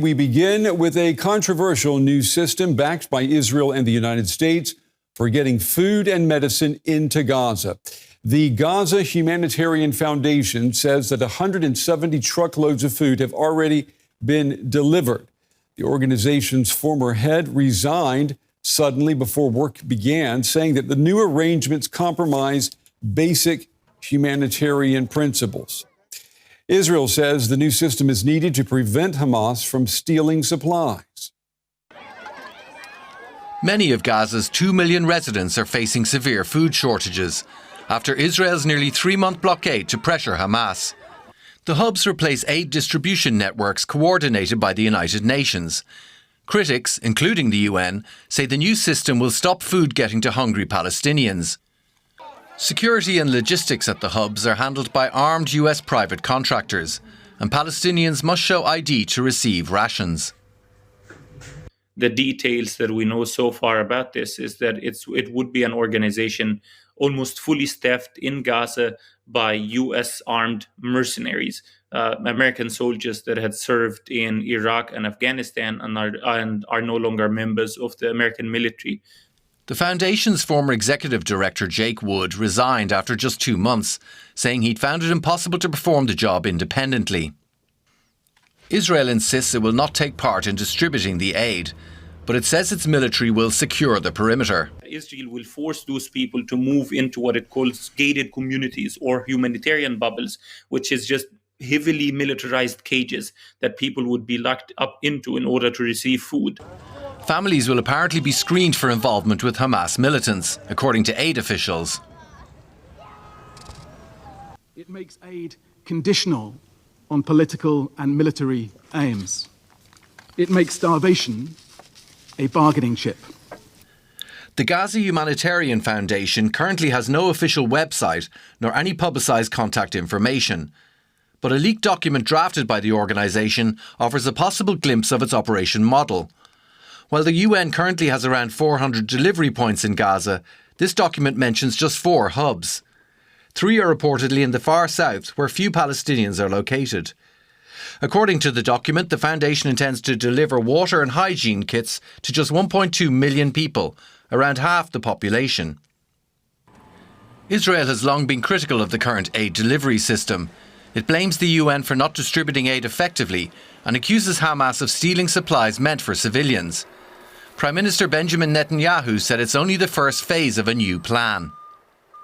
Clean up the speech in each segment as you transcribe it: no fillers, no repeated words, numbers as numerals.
We begin with a controversial new system backed by Israel and the United States for getting food and medicine into Gaza. The Gaza Humanitarian Foundation says that 170 truckloads of food have already been delivered. The organization's former head resigned suddenly before work began, saying that the new arrangements compromise basic humanitarian principles. Israel says the new system is needed to prevent Hamas from stealing supplies. Many of Gaza's 2 million residents are facing severe food shortages after Israel's nearly 3-month blockade to pressure Hamas. The hubs replace aid distribution networks coordinated by the United Nations. Critics, including the UN, say the new system will stop food getting to hungry Palestinians. Security and logistics at the hubs are handled by armed US private contractors, and Palestinians must show ID to receive rations. The details that we know so far about this is that it would be an organization almost fully staffed in Gaza by US armed mercenaries, American soldiers that had served in Iraq and Afghanistan and are no longer members of the American military. The foundation's former executive director, Jake Wood, resigned after just 2 months, saying he'd found it impossible to perform the job independently. Israel insists it will not take part in distributing the aid, but it says its military will secure the perimeter. Israel will force those people to move into what it calls gated communities or humanitarian bubbles, which is just heavily militarized cages that people would be locked up into in order to receive food. Families will apparently be screened for involvement with Hamas militants, according to aid officials. It makes aid conditional on political and military aims. It makes starvation a bargaining chip. The Gaza Humanitarian Foundation currently has no official website nor any publicised contact information. But a leaked document drafted by the organisation offers a possible glimpse of its operation model. While the UN currently has around 400 delivery points in Gaza, this document mentions just 4 hubs. 3 are reportedly in the far south, where few Palestinians are located. According to the document, the foundation intends to deliver water and hygiene kits to just 1.2 million people, around half the population. Israel has long been critical of the current aid delivery system. It blames the UN for not distributing aid effectively and accuses Hamas of stealing supplies meant for civilians. Prime Minister Benjamin Netanyahu said it's only the first phase of a new plan.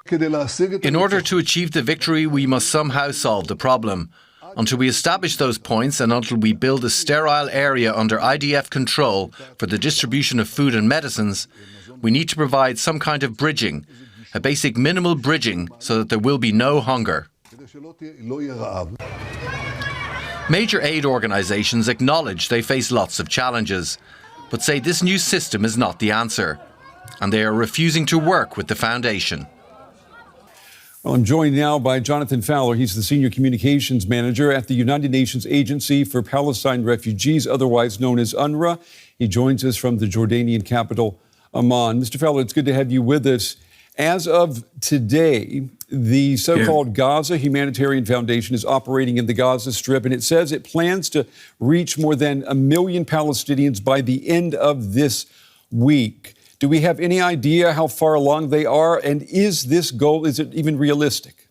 In order to achieve the victory, we must somehow solve the problem. Until we establish those points and until we build a sterile area under IDF control for the distribution of food and medicines, we need to provide some kind of bridging, a basic minimal bridging, so that there will be no hunger. Major aid organisations acknowledge they face lots of challenges, but say this new system is not the answer, and they are refusing to work with the foundation. Well, I'm joined now by Jonathan Fowler. He's the Senior Communications Manager at the United Nations Agency for Palestine Refugees, otherwise known as UNRWA. He joins us from the Jordanian capital, Amman. Mr. Fowler, it's good to have you with us. As of today, the so-called Gaza Humanitarian Foundation is operating in the Gaza Strip, and it says it plans to reach more than 1 million Palestinians by the end of this week. Do we have any idea how far along they are? And is this goal, is it even realistic?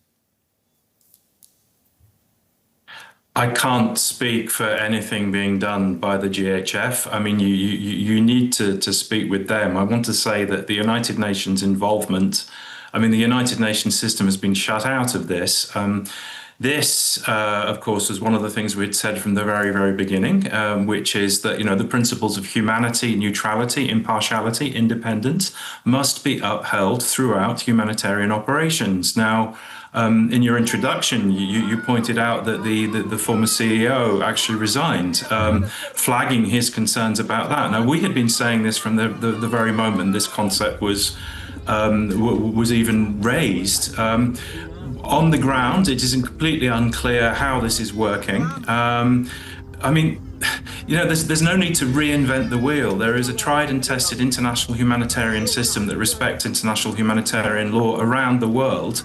I can't speak for anything being done by the GHF. I mean, you need to speak with them. I want to say that the United Nations involvement, the United Nations system has been shut out of this. This, of course, was one of the things we'd said from the very, very beginning, which is that, the principles of humanity, neutrality, impartiality, independence must be upheld throughout humanitarian operations. Now, in your introduction, you pointed out that the former CEO actually resigned, flagging his concerns about that. Now, we had been saying this from the very moment this concept was even raised. On the ground, it is completely unclear how this is working. There's no need to reinvent the wheel. There is a tried and tested international humanitarian system that respects international humanitarian law around the world.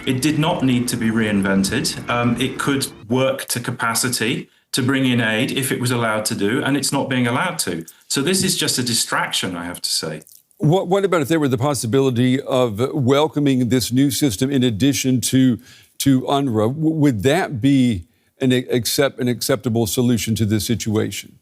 It did not need to be reinvented. It could work to capacity to bring in aid if it was allowed to do, and it's not being allowed to. So this is just a distraction, I have to say. What about if there were the possibility of welcoming this new system in addition to UNRWA? Would that be an acceptable solution to this situation?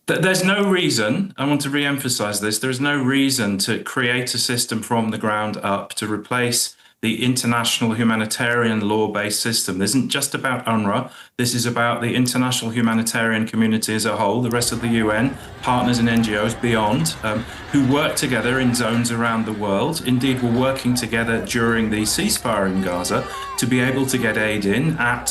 There's no reason, I want to re-emphasize this, there's no reason to create a system from the ground up to replace the international humanitarian law-based system. This isn't just about UNRWA. This is about the international humanitarian community as a whole, the rest of the UN, partners and NGOs beyond, who work together in zones around the world. Indeed, we're working together during the ceasefire in Gaza to be able to get aid in at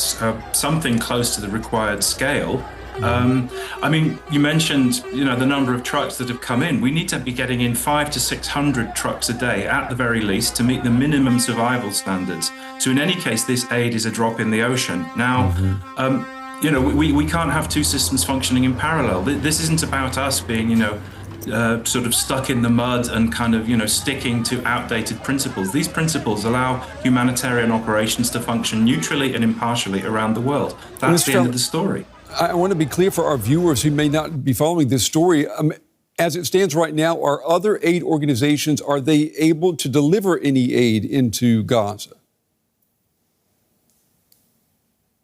something close to the required scale. I mean, you mentioned, the number of trucks that have come in. We need to be getting in 500 to 600 trucks a day at the very least to meet the minimum survival standards. So in any case, this aid is a drop in the ocean. Now, we can't have two systems functioning in parallel. This isn't about us being, sort of stuck in the mud and kind of, sticking to outdated principles. These principles allow humanitarian operations to function neutrally and impartially around the world. That's the end of the story. I want to be clear for our viewers who may not be following this story. As it stands right now, are other aid organizations, are they able to deliver any aid into Gaza?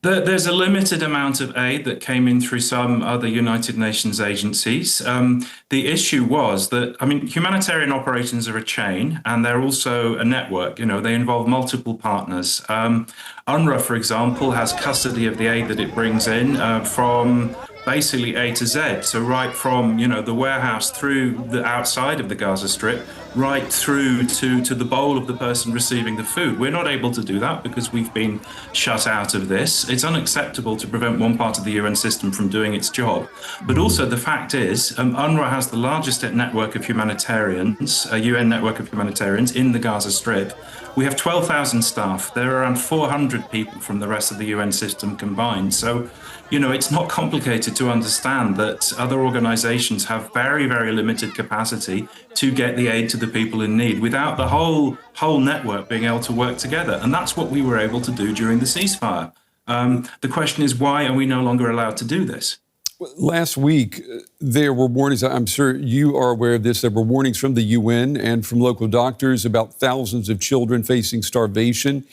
There's a limited amount of aid that came in through some other United Nations agencies. The issue was that, humanitarian operations are a chain and they're also a network. They involve multiple partners. UNRWA, for example, has custody of the aid that it brings in from basically A to Z. So right from, the warehouse through the outside of the Gaza Strip, right through to the bowl of the person receiving the food. We're not able to do that because we've been shut out of this. It's unacceptable to prevent one part of the UN system from doing its job. But also the fact is, UNRWA has the largest network of humanitarians, a UN network of humanitarians in the Gaza Strip. We have 12,000 staff. There are around 400 people from the rest of the UN system combined. So, it's not complicated to understand that other organizations have very, very limited capacity to get the aid to the people in need without the whole network being able to work together. And that's what we were able to do during the ceasefire. The question is, why are we no longer allowed to do this? Last week, there were warnings, I'm sure you are aware of this, there were warnings from the UN and from local doctors about thousands of children facing starvation.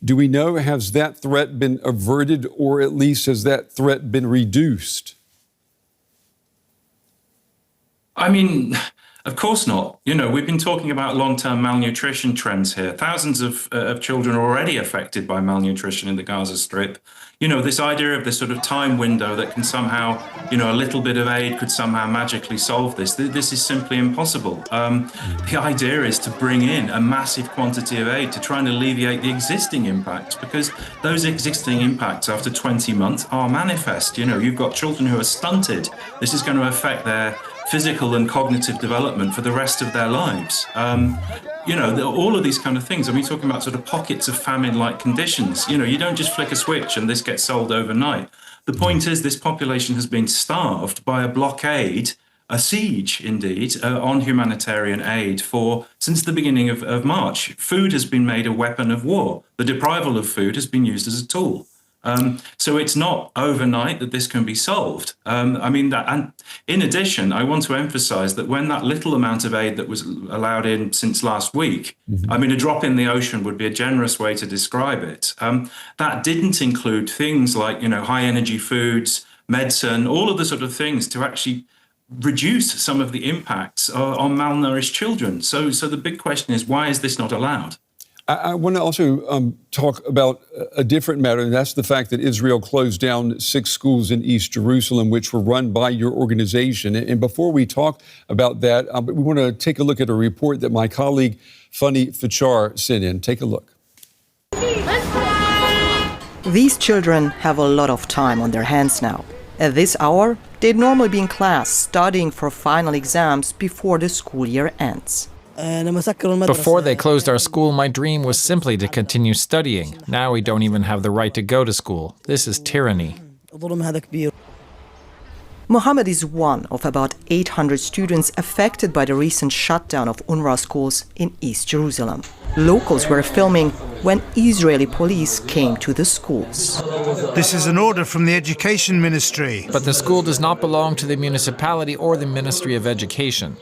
Do we know, has that threat been averted, or at least has that threat been reduced? Of course not. We've been talking about long-term malnutrition trends here. Thousands of children are already affected by malnutrition in the Gaza Strip. This idea of this sort of time window that can somehow, a little bit of aid could somehow magically solve this. This is simply impossible. The idea is to bring in a massive quantity of aid to try and alleviate the existing impacts, because those existing impacts after 20 months are manifest. You've got children who are stunted. This is going to affect their physical and cognitive development for the rest of their lives. All of these kind of things. Talking about sort of pockets of famine-like conditions. You don't just flick a switch and this gets solved overnight. The point is, this population has been starved by a blockade, a siege indeed, on humanitarian aid since the beginning of March. Food has been made a weapon of war. The deprival of food has been used as a tool. So it's not overnight that this can be solved. And in addition, I want to emphasize that when that little amount of aid that was allowed in since last week, a drop in the ocean would be a generous way to describe it. That didn't include things like, high energy foods, medicine, all of the sort of things to actually reduce some of the impacts on malnourished children. So the big question is, why is this not allowed? I want to also talk about a different matter, and that's the fact that Israel closed down 6 schools in East Jerusalem, which were run by your organization. And before we talk about that, we want to take a look at a report that my colleague, Funny Fachar, sent in. Take a look. These children have a lot of time on their hands now. At this hour, they'd normally be in class studying for final exams before the school year ends. Before they closed our school, my dream was simply to continue studying. Now we don't even have the right to go to school. This is tyranny. Mohammed is one of about 800 students affected by the recent shutdown of UNRWA schools in East Jerusalem. Locals were filming when Israeli police came to the schools. This is an order from the Education Ministry. But the school does not belong to the municipality or the Ministry of Education.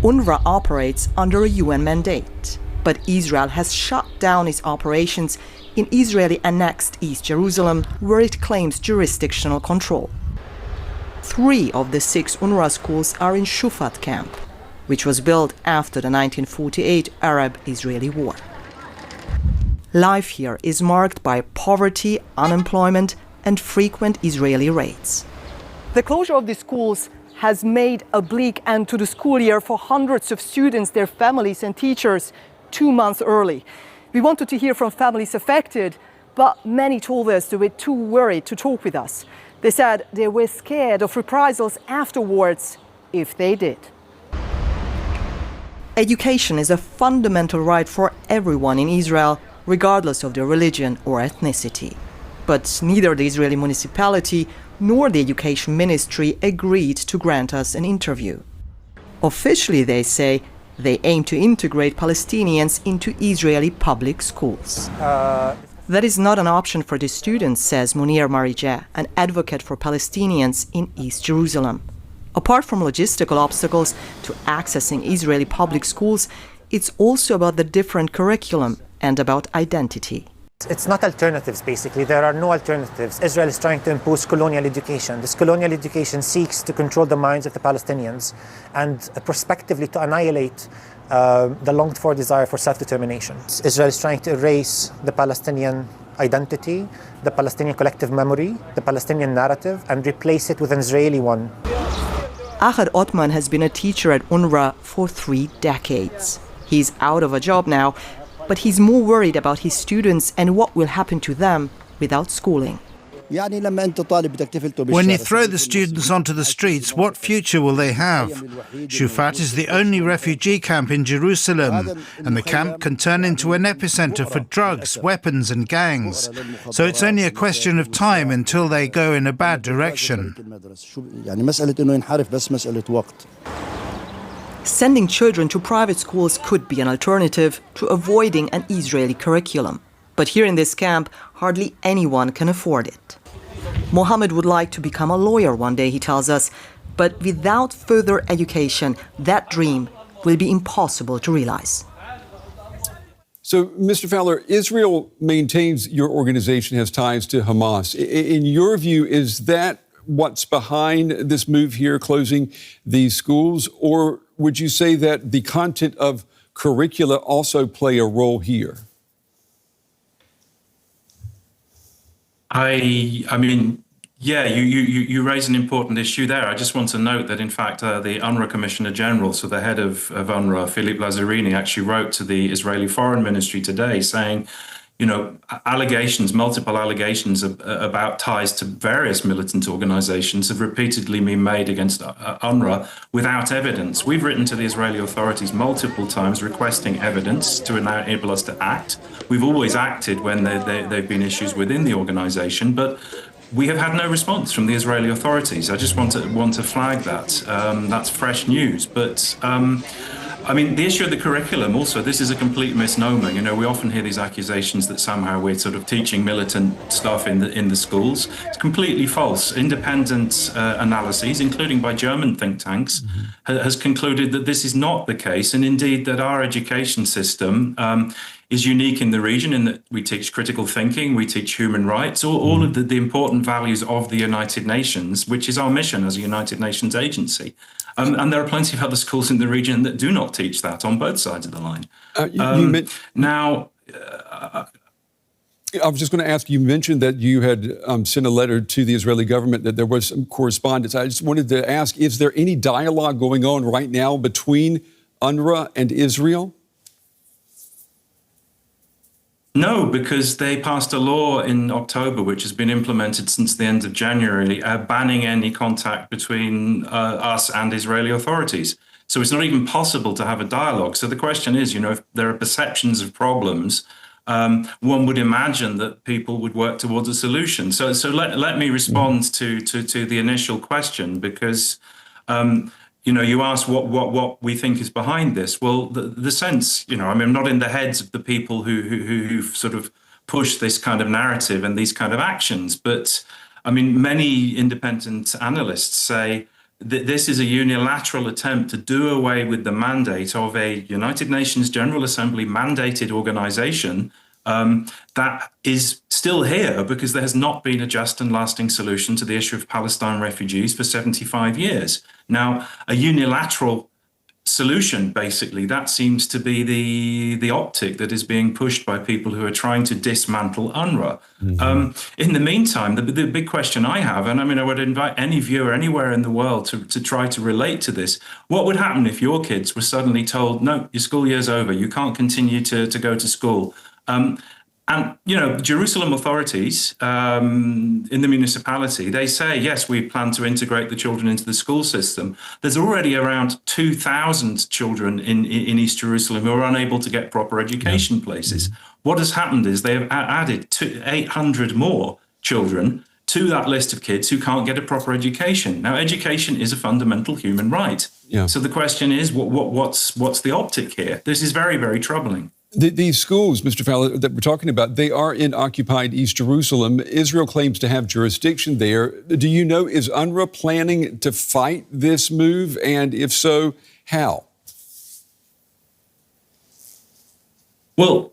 UNRWA operates under a UN mandate, but Israel has shut down its operations in Israeli-annexed East Jerusalem, where it claims jurisdictional control. 3 of the 6 UNRWA schools are in Shufat camp, which was built after the 1948 Arab-Israeli War. Life here is marked by poverty, unemployment, and frequent Israeli raids. The closure of the schools has made a bleak end to the school year for hundreds of students, their families, and teachers 2 months early. We wanted to hear from families affected, but many told us they were too worried to talk with us. They said they were scared of reprisals afterwards if they did. Education is a fundamental right for everyone in Israel, regardless of their religion or ethnicity. But neither the Israeli municipality nor the education ministry agreed to grant us an interview. Officially, they say, they aim to integrate Palestinians into Israeli public schools. That is not an option for the students, says Munir Marija, an advocate for Palestinians in East Jerusalem. Apart from logistical obstacles to accessing Israeli public schools, it's also about the different curriculum and about identity. It's not alternatives, basically. There are no alternatives. Israel is trying to impose colonial education. This colonial education seeks to control the minds of the Palestinians and prospectively to annihilate the longed-for desire for self-determination. Israel is trying to erase the Palestinian identity, the Palestinian collective memory, the Palestinian narrative, and replace it with an Israeli one. Ahad Othman has been a teacher at UNRWA for 3 decades. He's out of a job now, but he's more worried about his students and what will happen to them without schooling. When you throw the students onto the streets, what future will they have? Shufat is the only refugee camp in Jerusalem, and the camp can turn into an epicenter for drugs, weapons and gangs. So it's only a question of time until they go in a bad direction. Sending children to private schools could be an alternative to avoiding an Israeli curriculum. But here in this camp, hardly anyone can afford it. Mohammed would like to become a lawyer one day, he tells us, but without further education, that dream will be impossible to realize. So, Mr. Fowler, Israel maintains your organization has ties to Hamas. In your view, is that what's behind this move here, closing these schools? Or would you say that the content of curricula also play a role here? I mean, yeah, you raise an important issue there. I just want to note that, in fact, the UNRWA Commissioner General, so the head of UNRWA, Philippe Lazzarini, actually wrote to the Israeli Foreign Ministry today saying, you know, multiple allegations about ties to various militant organizations have repeatedly been made against UNRWA without evidence. We've written to the Israeli authorities multiple times requesting evidence to enable us to act. We've always acted when there have been issues within the organization, but we have had no response from the Israeli authorities. I just want to flag that. That's fresh news. But I mean, the issue of the curriculum also, this is a complete misnomer. You know, we often hear these accusations that somehow we're sort of teaching militant stuff in the schools. It's completely false. Independent analyses, including by German think tanks, has concluded that this is not the case, and indeed that our education system is unique in the region in that we teach critical thinking, we teach human rights, all of the important values of the United Nations, which is our mission as a United Nations agency. And there are plenty of other schools in the region that do not teach that on both sides of the line. I was just going to ask, you mentioned that you had sent a letter to the Israeli government, that there was some correspondence. I just wanted to ask, is there any dialogue going on right now between UNRWA and Israel? No, because they passed a law in October, which has been implemented since the end of January, banning any contact between us and Israeli authorities. So it's not even possible to have a dialogue. So the question is, you know, if there are perceptions of problems, one would imagine that people would work towards a solution. So let me respond to the initial question, because you asked what we think is behind this. Well, the sense, I'm not in the heads of the people who sort of push this kind of narrative and these kind of actions, but many independent analysts say that this is a unilateral attempt to do away with the mandate of a United Nations General Assembly mandated organization that is still here because there has not been a just and lasting solution to the issue of Palestine refugees for 75 years. Now, a unilateral solution, basically, that seems to be the optic that is being pushed by people who are trying to dismantle UNRWA. In the meantime, the big question I have, and I would invite any viewer anywhere in the world to try to relate to this. What would happen if your kids were suddenly told, no, your school year's over, you can't continue to go to school? And Jerusalem authorities in the municipality, they say, yes, we plan to integrate the children into the school system. There's already around 2,000 children in East Jerusalem who are unable to get proper education places. What has happened is they have added 800 more children to that list of kids who can't get a proper education. Now, education is a fundamental human right. So the question is, what's the optic here? This is very, very troubling. These schools, Mr. Fowler, that we're talking about, they are in occupied East Jerusalem. Israel claims to have jurisdiction there. Do you know, is UNRWA planning to fight this move? And if so, how? Well,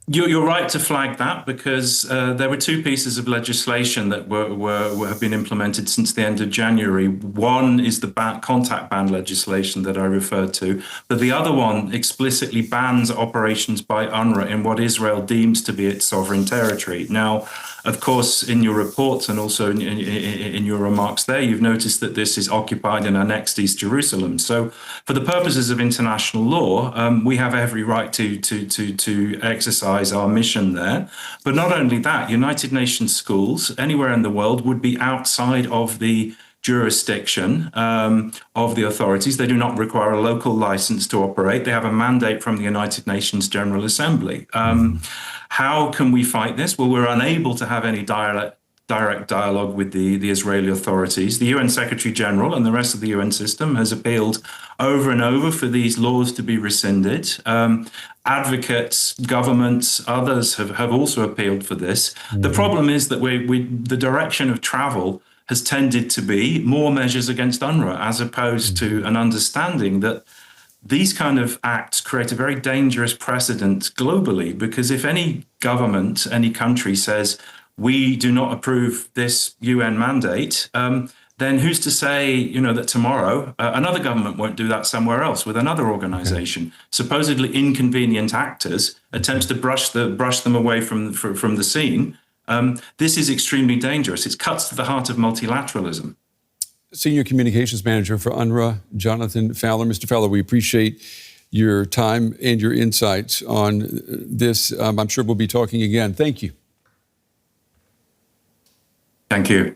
you're right to flag that, because there were two pieces of legislation that have been implemented since the end of January. One is the contact ban legislation that I referred to, but the other one explicitly bans operations by UNRWA in what Israel deems to be its sovereign territory. Now, of course, in your reports and also in your remarks there, you've noticed that this is occupied and annexed East Jerusalem. So for the purposes of international law, we have every right to exercise our mission there. But not only that, United Nations schools anywhere in the world would be outside of the jurisdiction of the authorities. They do not require a local license to operate. They have a mandate from the United Nations General Assembly. How can we fight this? Well, we're unable to have any direct dialogue with the Israeli authorities. The UN Secretary General and the rest of the UN system has appealed over and over for these laws to be rescinded. Advocates, governments, others have also appealed for this. The problem is that the direction of travel has tended to be more measures against UNRWA, as opposed to an understanding that these kind of acts create a very dangerous precedent globally, because if any government, any country says, we do not approve this UN mandate, then who's to say, that tomorrow another government won't do that somewhere else with another organization? Supposedly inconvenient actors attempts to brush them away from the scene. This is extremely dangerous. It cuts to the heart of multilateralism. Senior Communications Manager for UNRWA, Jonathan Fowler. Mr. Fowler, we appreciate your time and your insights on this. I'm sure we'll be talking again. Thank you. Thank you.